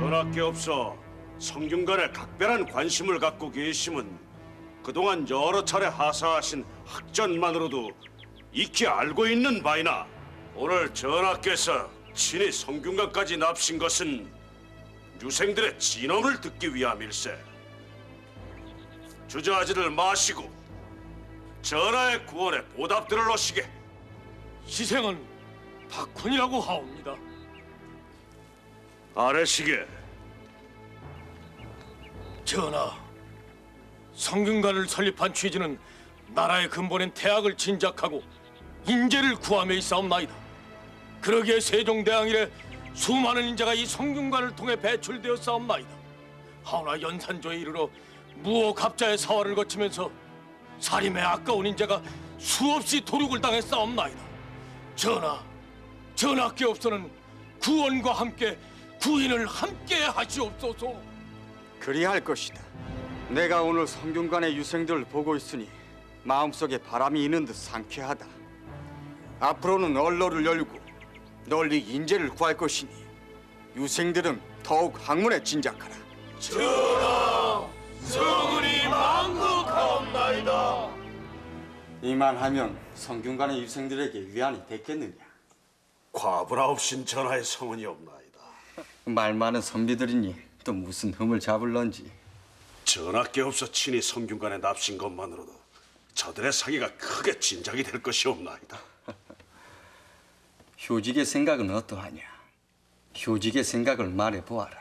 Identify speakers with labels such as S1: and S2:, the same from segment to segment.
S1: 전하께 없어 성균관에 각별한 관심을 갖고 계심은 그동안 여러 차례 하사하신 학전만으로도 익히 알고 있는 바이나, 오늘 전하께서 친히 성균관까지 납신 것은 유생들의 진언을 듣기 위함일세. 주저하지를 마시고 전하의 구원에 보답들을 하시게.
S2: 희생은 박훈이라고 하옵니다.
S1: 아래시게.
S2: 전하, 성균관을 설립한 취지는 나라의 근본인 태학을 진작하고 인재를 구함에 있사옵나이다. 그러기에 세종대왕 이래 수많은 인재가 이 성균관을 통해 배출되었사옵나이다. 하오나 연산조에 이르러 무호갑자의 사활을 거치면서 살인에 아까운 인재가 수없이 도륙을 당했사옵나이다. 전하, 전하께 없어는 구원과 함께 구인을 함께 하시옵소서.
S3: 그리할 것이다. 내가 오늘 성균관의 유생들을 보고 있으니 마음속에 바람이 있는 듯 상쾌하다. 앞으로는 언로를 열고 널리 인재를 구할 것이니 유생들은 더욱 학문에 진작하라.
S2: 전하, 성은이 만극하옵나이다.
S3: 이만하면 성균관의 유생들에게 위안이 됐겠느냐?
S1: 과분하옵신 전하의 성은이 없나이다.
S3: 말 많은 선비들이니 또 무슨 흠을 잡을런지.
S1: 전하께 없어 친히 성균관에 납신 것만으로도 저들의 사기가 크게 진작이 될 것이 없나이다.
S3: 효직의 생각은 어떠하냐? 효직의 생각을 말해보아라.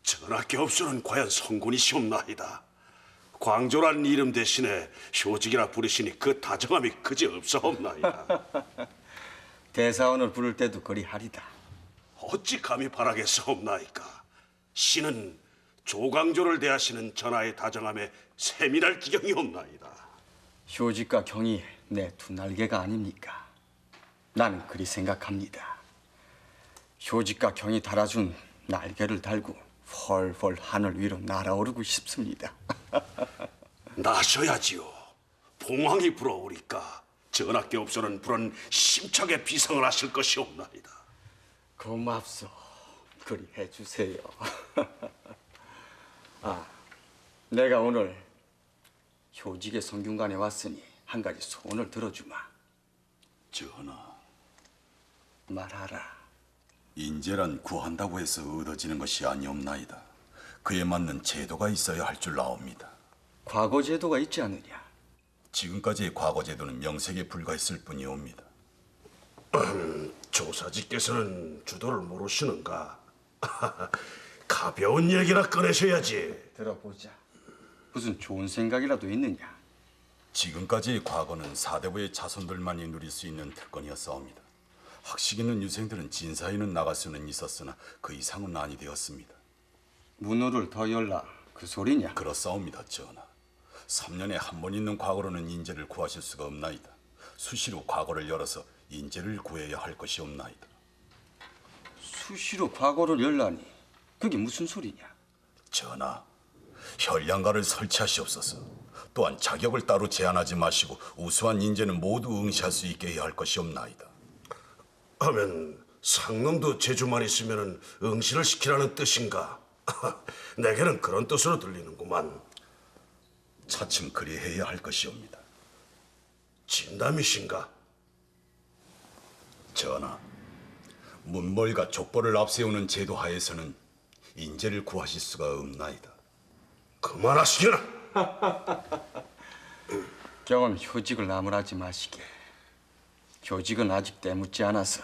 S1: 전하께 없어는 과연 성군이시옵나이다. 광조란 이름 대신에 효직이라 부르시니 그 다정함이 그지없사옵나이다.
S3: 대사원을 부를 때도 그리하리다.
S1: 어찌 감히 바라겠사옵나이까. 신은 조광조를 대하시는 전하의 다정함에 세밀할 지경이 없나이다.
S3: 효직과 경이 내 두 날개가 아닙니까? 나는 그리 생각합니다. 효직과 경이 달아준 날개를 달고 펄펄 하늘 위로 날아오르고 싶습니다.
S1: 나셔야지요. 봉황이 불어오리까 전하께 없어는 불은 심차게 비상을 하실 것이 없나이다.
S3: 고맙소. 그리 해주세요. 내가 오늘 효직의 성균관에 왔으니 한 가지 소원을 들어주마.
S4: 전하,
S3: 말하라.
S4: 인재란 구한다고 해서 얻어지는 것이 아니옵나이다. 그에 맞는 제도가 있어야 할 줄 아옵니다.
S3: 과거 제도가 있지 않느냐?
S4: 지금까지의 과거 제도는 명색에 불과했을 뿐이옵니다.
S1: 조사지께서는 주도를 모르시는가? 가벼운 얘기나 꺼내셔야지.
S3: 들어보자. 무슨 좋은 생각이라도 있느냐?
S4: 지금까지의 과거는 사대부의 자손들만이 누릴 수 있는 특권이었사옵니다. 학식 있는 유생들은 진사에는 나갈 수는 있었으나 그 이상은 아니 되었습니다.
S3: 문호를 더 열라. 그 소리냐?
S4: 그렇사옵니다, 전하. 3년에 한 번 있는 과거로는 인재를 구하실 수가 없나이다. 수시로 과거를 열어서 인재를 구해야 할 것이 없나이다.
S3: 수시로 과거를 열라니 그게 무슨 소리냐?
S4: 전하, 현량가를 설치하시옵소서. 또한 자격을 따로 제한하지 마시고 우수한 인재는 모두 응시할 수 있게 해야 할 것이 없나이다.
S1: 하면 상놈도 제주만 있으면 응시를 시키라는 뜻인가? 내게는 그런 뜻으로 들리는구만.
S4: 차츰 그리해야 할 것이옵니다.
S1: 진담이신가?
S4: 전하, 문벌과 족벌을 앞세우는 제도 하에서는 인재를 구하실 수가 없나이다.
S1: 그만하시게나.
S3: 경은 효직을 나무라지 마시게. 효직은 아직 때묻지 않아서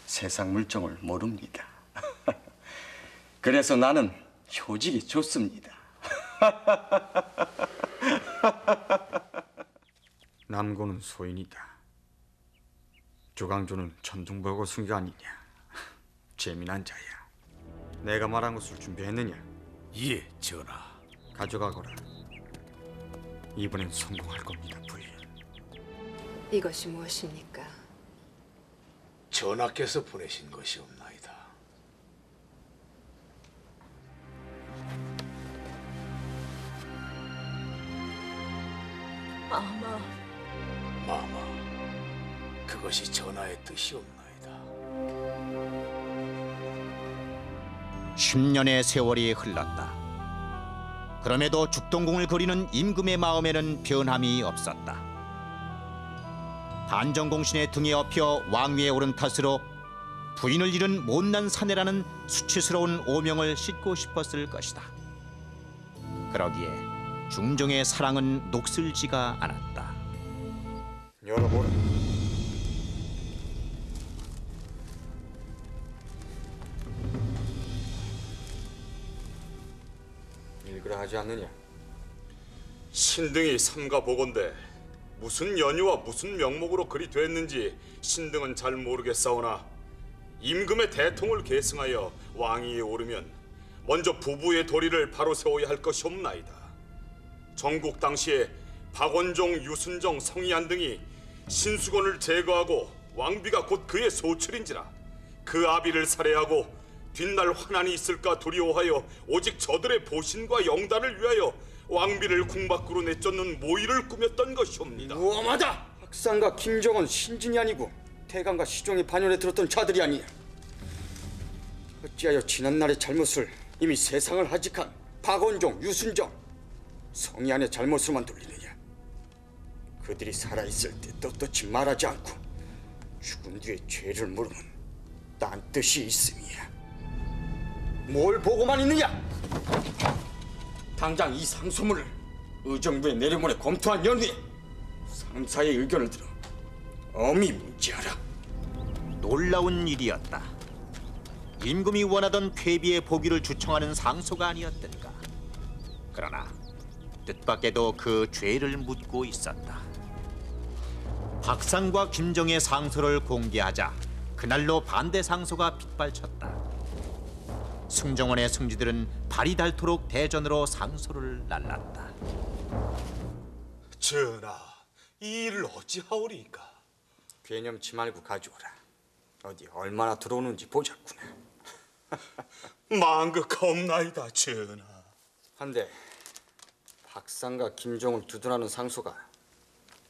S3: 세상 물정을 모릅니다. 그래서 나는 효직이 좋습니다. 남고는 소인이다. 조강조는 천둥보고 순교 아니냐. 재미난 자야. 내가 말한 것을 준비했느냐?
S2: 예, 전하.
S3: 가져가거라. 이번엔 성공할 겁니다, 부인.
S5: 이것이 무엇입니까?
S2: 전하께서 보내신 것이옵나이다.
S5: 마마,
S2: 마마, 그것이 전하의 뜻이옵나이다.
S6: 10년의 세월이 흘렀다. 그럼에도 죽동궁을 그리는 임금의 마음에는 변함이 없었다. 반정공신의 등에 업혀 왕위에 오른 탓으로 부인을 잃은 못난 사내라는 수치스러운 오명을 씻고 싶었을 것이다. 그러기에 중종의 사랑은 녹슬지가 않았다.
S3: 열어보라. 읽으라 하지 않느냐?
S7: 신등이 삼가 보건대 무슨 연유와 무슨 명목으로 그리 됐는지 신등은 잘 모르겠사오나 임금의 대통을 계승하여 왕위에 오르면 먼저 부부의 도리를 바로 세워야 할 것이옵나이다. 전국 당시에 박원종, 유순정, 성희안 등이 신수건을 제거하고 왕비가 곧 그의 소출인지라 그 아비를 살해하고 뒷날 환난이 있을까 두려워하여 오직 저들의 보신과 영달을 위하여 왕비를 궁 밖으로 내쫓는 모의를 꾸몄던 것이옵니다.
S3: 무엄하다! 박상과 김정은 신진이 아니고 태강과 시종의 반열에 들었던 자들이 아니냐? 어찌하여 지난날의 잘못을 이미 세상을 하직한 박원종, 유순정, 성희안의 잘못으로만 돌리느냐? 그들이 살아있을 때 떳떳이 말하지 않고 죽은 뒤에 죄를 물으면 딴 뜻이 있음이야. 뭘 보고만 있느냐? 당장 이 상소문을 의정부에 내려보내 검토한 연후에 상사의 의견을 들어 엄히 문지하라.
S6: 놀라운 일이었다. 임금이 원하던 쾌비의 보기를 주청하는 상소가 아니었던가. 그러나 뜻밖에도 그 죄를 묻고 있었다. 박상과 김정의 상소를 공개하자 그날로 반대 상소가 빗발쳤다. 승정원의 승지들은 발이 닳도록 대전으로 상소를 날랐다.
S7: 전하, 이 일을 어찌하오리까?
S3: 개념치 말고 가져오라. 어디 얼마나 들어오는지 보자꾸나.
S7: 망극하옵나이다, 전하.
S3: 한데 박상과 김정을 두둔하는 상소가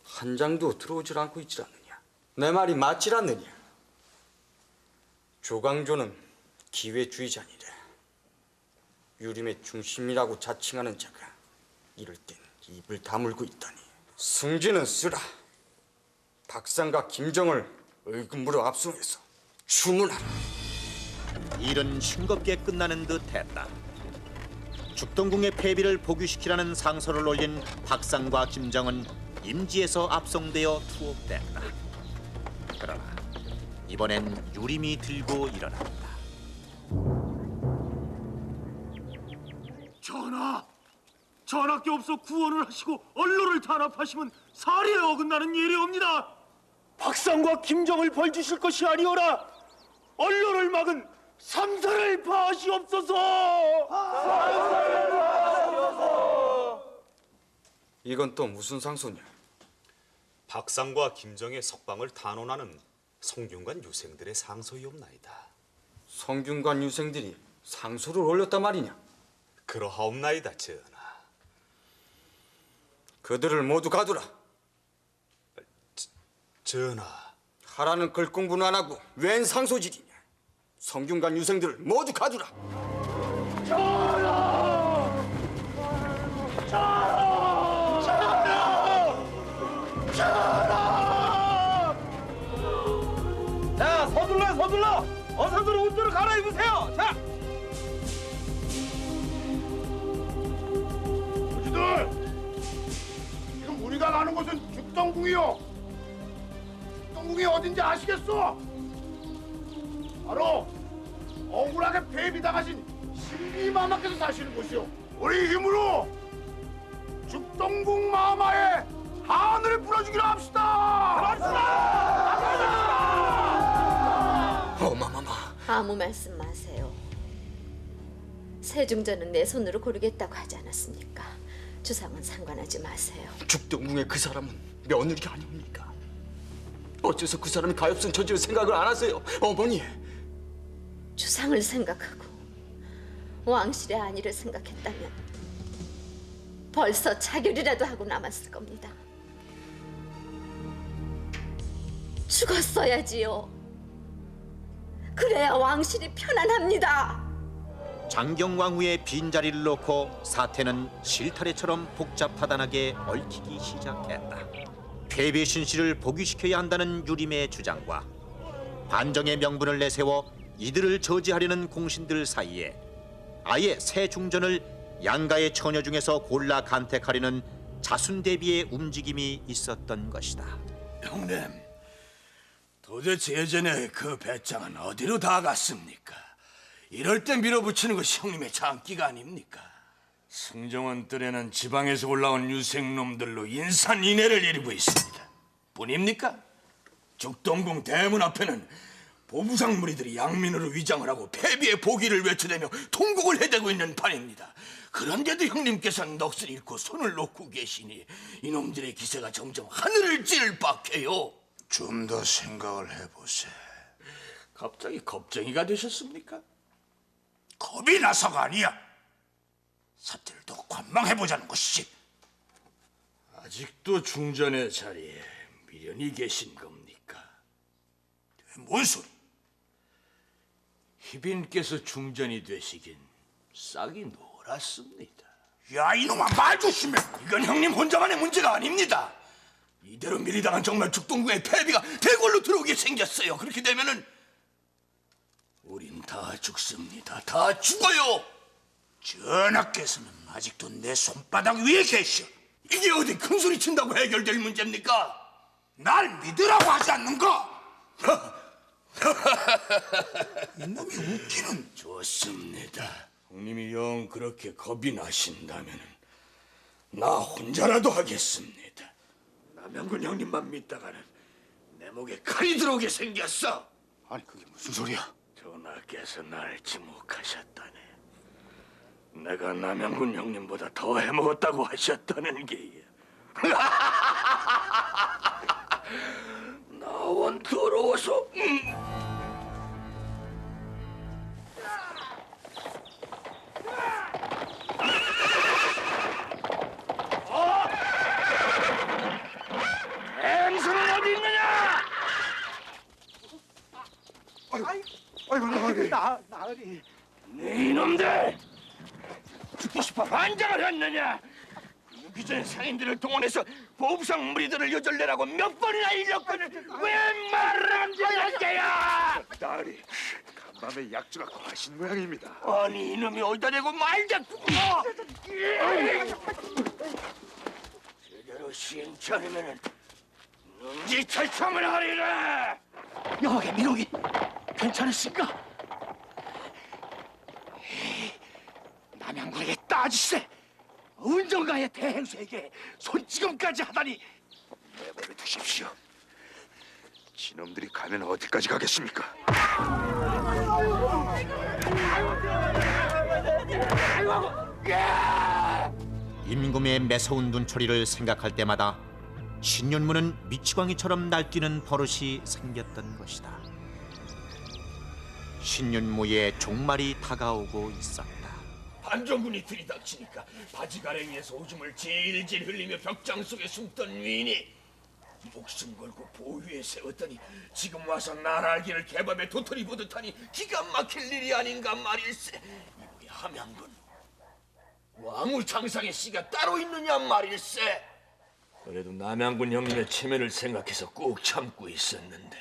S3: 한 장도 들어오질 않고 있질 않느냐? 내 말이 맞질 않느냐? 조광조는 기회주의자니라. 유림의 중심이라고 자칭하는 자가 이럴 땐 입을 다물고 있다니. 승진은 쓰라. 박상과 김정을 의금부로 압송해서 주문하라.
S6: 일은 싱겁게 끝나는 듯했다. 죽동궁의 폐비를 복유시키라는 상소를 올린 박상과 김정은 임지에서 압송되어 투옥됐다. 그러나 이번엔 유림이 들고 일어났다.
S2: 전하! 전하께없어 구원을 하시고 언로를 탄압하시면 사리에 어긋나는 예례옵니다. 박상과 김정을 벌주실 것이 아니오라. 언로를 막은 삼사를 파하시옵소서.
S3: 이건 또 무슨 상소냐?
S7: 박상과 김정의 석방을 탄원하는 성균관 유생들의 상소이옵나이다.
S3: 성균관 유생들이 상소를 올렸단 말이냐?
S7: 그러하옵나이다, 전하.
S3: 그들을 모두 가두라.
S7: 전하,
S3: 하라는 글 공부는 안 하고 웬 상소질이냐? 성균관 유생들을 모두 가두라.
S2: 자, 서둘러. 어서들 옷들을 갈아입으세요. 자.
S8: 우지들, 지금 우리가 가는 곳은 죽동궁이요. 죽동궁이 어딘지 아시겠소? 바로 억울하게 폐비당하신 신비마마께서 사시는 곳이요. 우리 힘으로 죽동궁 마마에 한을 불어주기로 합시다.
S3: 어마마마.
S5: 아무 말씀 마세요. 세중전은 내 손으로 고르겠다고 하지 않았습니까? 주상은 상관하지 마세요.
S3: 죽동궁의 그 사람은 며느리가 아닙니까? 어째서 그 사람이 가엾은 처지를 생각을 안 하세요, 어머니?
S5: 주상을 생각하고 왕실의 안위를 생각했다면 벌써 자결이라도 하고 남았을 겁니다. 죽었어야지요. 그래야 왕실이 편안합니다.
S6: 장경왕후의 빈자리를 놓고 사태는 실타래처럼 복잡다단하게 얽히기 시작했다. 패배 신씨를 복위시켜야 한다는 유림의 주장과 반정의 명분을 내세워 이들을 저지하려는 공신들 사이에 아예 새 중전을 양가의 처녀 중에서 골라 간택하려는 자순대비의 움직임이 있었던 것이다.
S8: 형님, 도대체 예전에 그 배짱은 어디로 다 갔습니까? 이럴 때 밀어붙이는 것이 형님의 장기가 아닙니까? 승정원 뜰에는 지방에서 올라온 유생놈들로 인산인해를 이루고 있습니다. 뿐입니까? 죽동궁 대문 앞에는 보부상 무리들이 양민으로 위장을 하고 패비의 복위를 외쳐대며 통곡을 해대고 있는 판입니다. 그런데도 형님께서는 넋을 잃고 손을 놓고 계시니 이놈들의 기세가 점점 하늘을 찌를 박해요. 좀 더 생각을 해보세. 갑자기 겁쟁이가 되셨습니까? 겁이 나서가 아니야. 사태를 더 관망해보자는 것이지. 아직도 중전의 자리에 미련이 계신 겁니까? 뭔 소리? 희빈께서 중전이 되시긴 싹이 놀았습니다. 야, 이놈아, 말 조심해. 이건 형님 혼자만의 문제가 아닙니다. 이대로 밀리다간 정말 죽동궁의 패비가 대궐로 들어오게 생겼어요. 그렇게 되면은 우린 다 죽습니다. 다 죽어요. 전하께서는 아직도 내 손바닥 위에 계셔. 이게 어디 큰 소리 친다고 해결될 문제입니까? 날 믿으라고 하지 않는가? 이놈이 웃기는. 좋습니다. 형님이 영 그렇게 겁이 나신다면 나 혼자라도 하겠습니다. 남영군 형님만 믿다가는 내 목에 칼이 들어오게 생겼어.
S3: 아니 그게 무슨 소리야?
S8: 전하께서 날 지목하셨다네. 내가 남영군 형님보다 더 해먹었다고 하셨다는 게야. 나원 더러워서. 엠수는 어디 있느냐?
S2: 나으리.
S8: 네 이놈들! 죽고 싶어 반장을 했느냐? 죽기 전에 상인들을 동원해서 보부상 무리들을 여절내라고 몇 번이나 일렀거든. 왜 말을 안 듣는 게야?
S2: 나으리, 간밤에 약주가 과신 모양입니다.
S8: 아니 이놈이 어디다 대고 말자꾸고. 제대로 시행차리면은 눈지철청을 하리라.
S2: 여기 민옥이 괜찮으신가? 남양군에게 따지세. 은정가의 대행수에게 손찌검까지 하다니. 내버려 두십시오. 지놈들이 가면 어디까지 가겠습니까?
S6: 임금의 매서운 눈초리를 생각할 때마다 신윤무는 미치광이처럼 날뛰는 버릇이 생겼던 것이다. 신윤무의 종말이 다가오고 있었다.
S8: 반정군이 들이닥치니까 바지가랭이에서 오줌을 질질 흘리며 벽장 속에 숨던 위인이 목숨 걸고 보위에 세웠더니 지금 와서 나날기를 개밥에 도토리 보듯하니 기가 막힐 일이 아닌가 말일세. 이보게 함양군 왕우창상의 씨가 따로 있느냐 말일세. 그래도 남양군 형님의 체면을 생각해서 꾹 참고 있었는데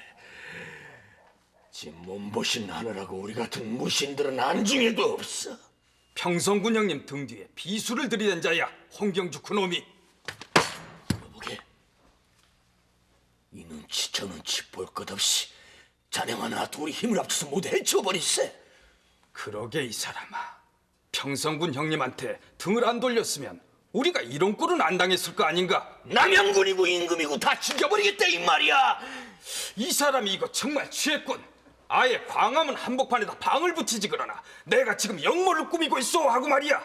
S8: 지 몸보신 하느라고 우리 같은 무신들은 안중에도 없어.
S9: 평성군 형님 등 뒤에 비수를 들이댄 자야 홍경주 그놈이.
S8: 보게 이 눈치 저 눈치 볼 것 없이 자네만 놔도 우리 힘을 합쳐서 모두 해쳐버리세.
S9: 그러게 이 사람아, 평성군 형님한테 등을 안 돌렸으면 우리가 이런 꼴은 안 당했을 거 아닌가?
S8: 남양군이고 임금이고 다 죽여버리겠다 이 말이야.
S9: 이 사람이 이거 정말 취했군. 아예 광화문 한복판에다 방을 붙이지. 그러나 내가 지금 역모를 꾸미고 있어 하고 말이야.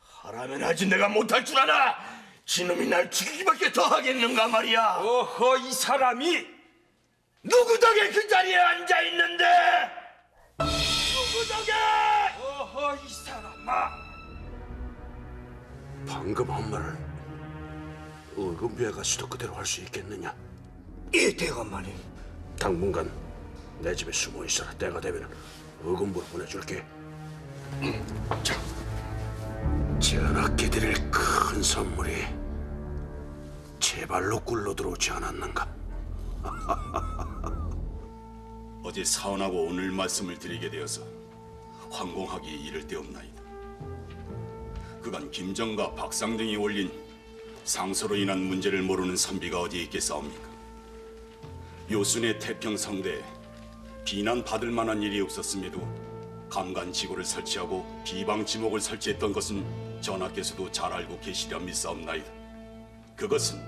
S8: 하라면 하지 내가 못할 줄 알아. 지놈이 날 죽이기밖에 더 하겠는가 말이야.
S9: 어허, 이 사람이
S8: 누구 덕에 그 자리에 앉아있는데? 누구 덕에?
S9: 어허, 이 사람아.
S1: 방금 한 말을 의금부에 가서도 그대로 할 수 있겠느냐?
S8: 이 대감마님,
S1: 당분간 내 집에 숨어 있어라. 때가 되면 의금부로 보내줄게. 전하께 드릴 큰 선물이 제 발로 굴러 들어오지 않았는가?
S4: 어제 사언하고 오늘 말씀을 드리게 되어서 황공하기 이를 데 없나이다. 그간 김정과 박상 등이 올린 상소로 인한 문제를 모르는 선비가 어디 있겠사옵니까? 요순의 태평성대에 비난받을 만한 일이 없었음에도 감간지고를 설치하고 비방지목을 설치했던 것은 전하께서도 잘 알고 계시려 믿사옵나이다. 그것은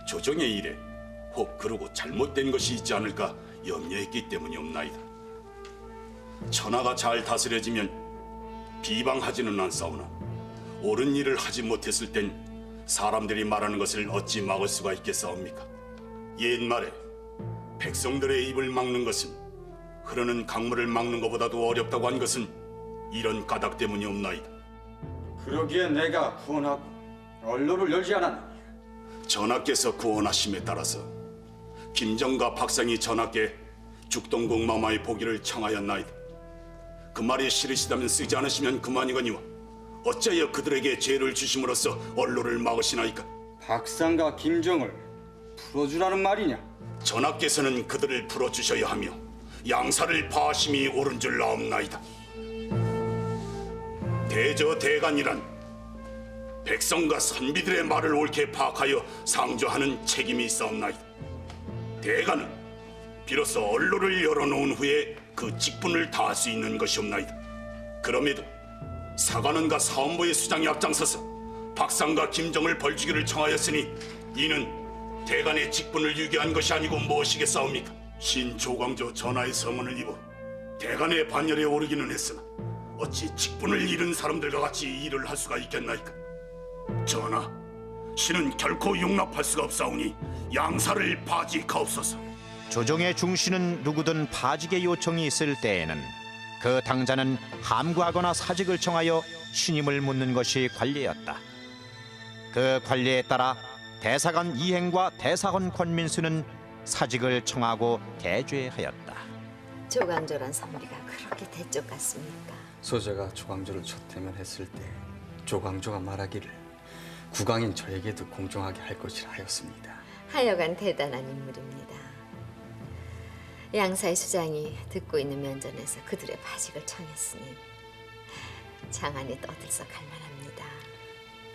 S4: 조정의 일에 혹 그러고 잘못된 것이 있지 않을까 염려했기 때문이옵나이다. 천하가 잘 다스려지면 비방하지는 않사오나 옳은 일을 하지 못했을 땐 사람들이 말하는 것을 어찌 막을 수가 있겠사옵니까? 옛말에 백성들의 입을 막는 것은 흐르는 강물을 막는 것보다도 어렵다고 한 것은 이런 까닭 때문이옵나이다.
S3: 그러기에 내가 구원하고 언로를 열지 않았느냐?
S4: 전하께서 구원하심에 따라서 김정과 박상이 전하께 죽동국 마마의 보기를 청하였나이다. 그 말이 싫으시다면 쓰지 않으시면 그만이거니와 어찌하여 그들에게 죄를 주심으로써 언로를 막으시나이까?
S3: 박상과 김정을 풀어주라는 말이냐?
S4: 전하께서는 그들을 풀어주셔야 하며 양사를 파하심이 옳은 줄 아옵나이다. 대저대간이란 백성과 선비들의 말을 옳게 파악하여 상조하는 책임이 있사옵나이다. 대간은 비로소 언로를 열어놓은 후에 그 직분을 다할 수 있는 것이옵나이다. 그럼에도 사관원과 사원부의 수장이 앞장서서 박상과 김정을 벌주기를 청하였으니 이는 대간의 직분을 유기한 것이 아니고 무엇이겠사옵니까? 신조광조 전하의 서문을 입어 대간의 반열에 오르기는 했으나 어찌 직분을 잃은 사람들과 같이 일을 할 수가 있겠나이까? 전하, 신은 결코 용납할 수가 없사오니 양사를 파직하옵소서.
S6: 조정의 중신은 누구든 파직의 요청이 있을 때에는 그 당자는 함구하거나 사직을 청하여 신임을 묻는 것이 관례였다. 그 관례에 따라 대사관 이행과 대사관 권민수는 사직을 청하고 대죄하였다.
S5: 조광조란 선비가 그렇게 대쪽 같습니까?
S3: 소재가 조광조를 초태면했을 때 조광조가 말하기를 국왕인 저에게도 공정하게 할 것이라 하였습니다.
S5: 하여간 대단한 인물입니다. 양사의 수장이 듣고 있는 면전에서 그들의 파직을 청했으니 장안이 떠들썩할 만합니다.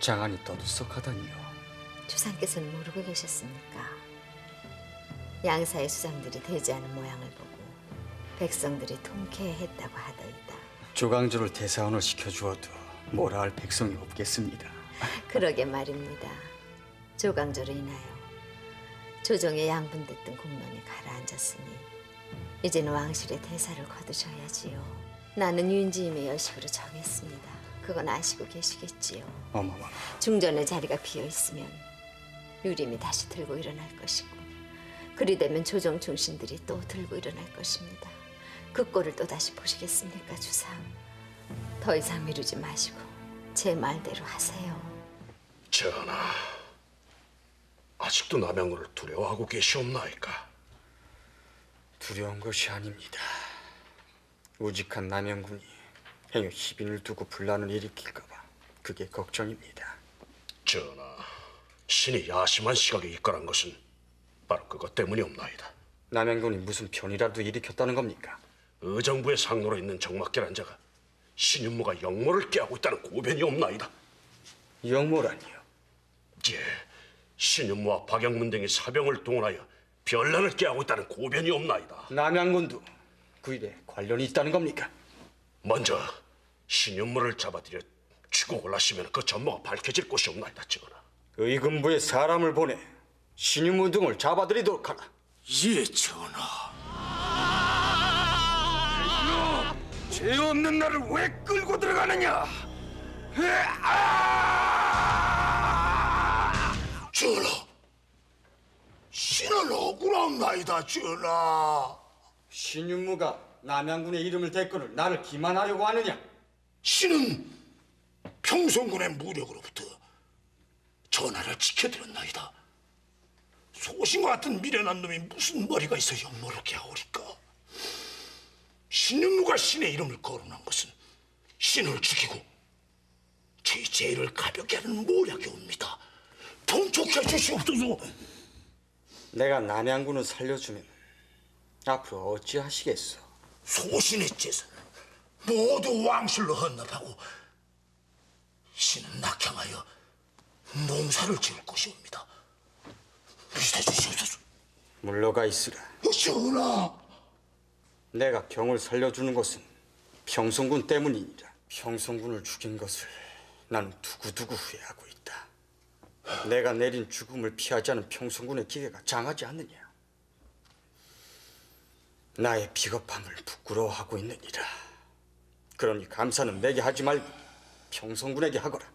S3: 장안이 떠들썩하다니요?
S5: 주상께서는 모르고 계셨습니까? 양사의 수장들이 되지 않은 모양을 보고 백성들이 통쾌했다고 하더이다.
S3: 조광조를 대사원을 시켜주어도 뭐라 할 백성이 없겠습니다.
S5: 그러게 말입니다. 조광조로 인하여 조정에 양분됐던 공론이 가라앉았으니 이제는 왕실의 대사를 거두셔야지요. 나는 윤지임의 여식으로 정했습니다. 그건 아시고 계시겠지요.
S3: 어머머머.
S5: 중전의 자리가 비어 있으면 유림이 다시 들고 일어날 것이고 그리 되면 조정 중신들이 또 들고 일어날 것입니다. 그 꼴을 또 다시 보시겠습니까, 주상? 더 이상 미루지 마시고 제 말대로 하세요.
S1: 전하, 아직도 남양군을 두려워하고 계시옵나이까?
S3: 두려운 것이 아닙니다. 우직한 남영군이 행여 희빈을 두고 분란을 일으킬까 봐 그게 걱정입니다.
S1: 전하, 신이 야심한 시각에 입건한 것은 바로 그것 때문이옵나이다.
S3: 남영군이 무슨 변이라도 일으켰다는 겁니까?
S1: 의정부의 상노로 있는 정막계란 자가 신윤무가 영모를 깨하고 있다는 고변이 없나이다.
S3: 영모라니요?
S1: 예, 신윤무와 박영문 등이 사병을 동원하여 변란을 깨하고 있다는 고변이 없나이다.
S3: 남양군도 그 일에 관련이 있다는 겁니까?
S1: 먼저 신윤무를 잡아들여 추국을 하시면 그 전모가 밝혀질 곳이 없나이다, 전하.
S3: 의금부에 사람을 보내 신유무 등을 잡아들이도록 하라.
S8: 예, 전하.
S3: 죄 없는 나를 왜 끌고 들어가느냐?
S1: 전하, 신은 억울합나이다, 전하.
S3: 신윤무가 남양군의 이름을 대꾸를 나를 기만하려고 하느냐?
S1: 신은 평성군의 무력으로부터 전하를 지켜드렸나이다. 소신과 같은 미련한 놈이 무슨 머리가 있어 영모를 깨하오리까? 신윤무가 신의 이름을 거론한 것은
S10: 신을 죽이고 제 죄를 가볍게 하는 모략이 옵니다. 통촉해 주시옵소서.
S3: 내가 남양군을 살려주면 앞으로 어찌하시겠소?
S10: 소신의 재산을 모두 왕실로 헌납하고 신은 낙향하여 농사를 지을 것이옵니다. 믿어 주시옵소서.
S3: 물러가 있으라.
S10: 전하,
S3: 내가 경을 살려주는 것은 평성군 때문이니라. 평성군을 죽인 것을 나는 두고두고 후회하고 있다. 내가 내린 죽음을 피하지 않은 평성군의 기회가 장하지 않느냐. 나의 비겁함을 부끄러워하고 있느니라. 그러니 감사는 내게 하지 말고 평성군에게 하거라.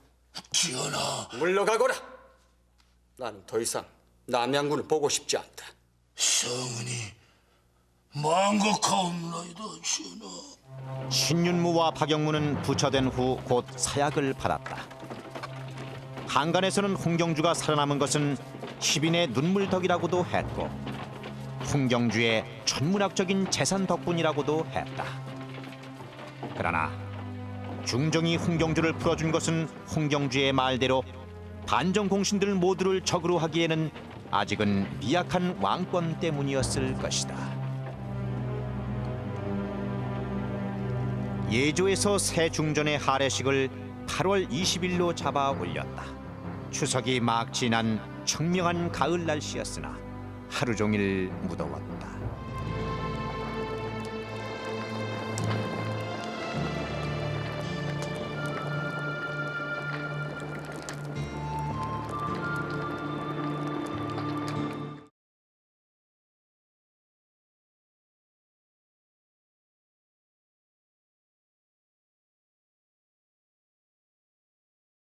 S10: 전하,
S3: 물러가거라. 나는 더 이상 남양군을 보고 싶지 않다.
S10: 성은이 망각하옵나이다. 전하.
S6: 신윤무와 박영무는 부처된 후 곧 사약을 받았다. 한간에서는 홍경주가 살아남은 것은 희빈의 눈물덕이라고도 했고 홍경주의 천문학적인 재산 덕분이라고도 했다. 그러나 중정이 홍경주를 풀어준 것은 홍경주의 말대로 반정 공신들 모두를 적으로 하기에는 아직은 미약한 왕권 때문이었을 것이다. 예조에서 새 중전의 할애식을 8월 20일로 잡아 올렸다. 추석이 막 지난 청명한 가을 날씨였으나 하루 종일 무더웠다.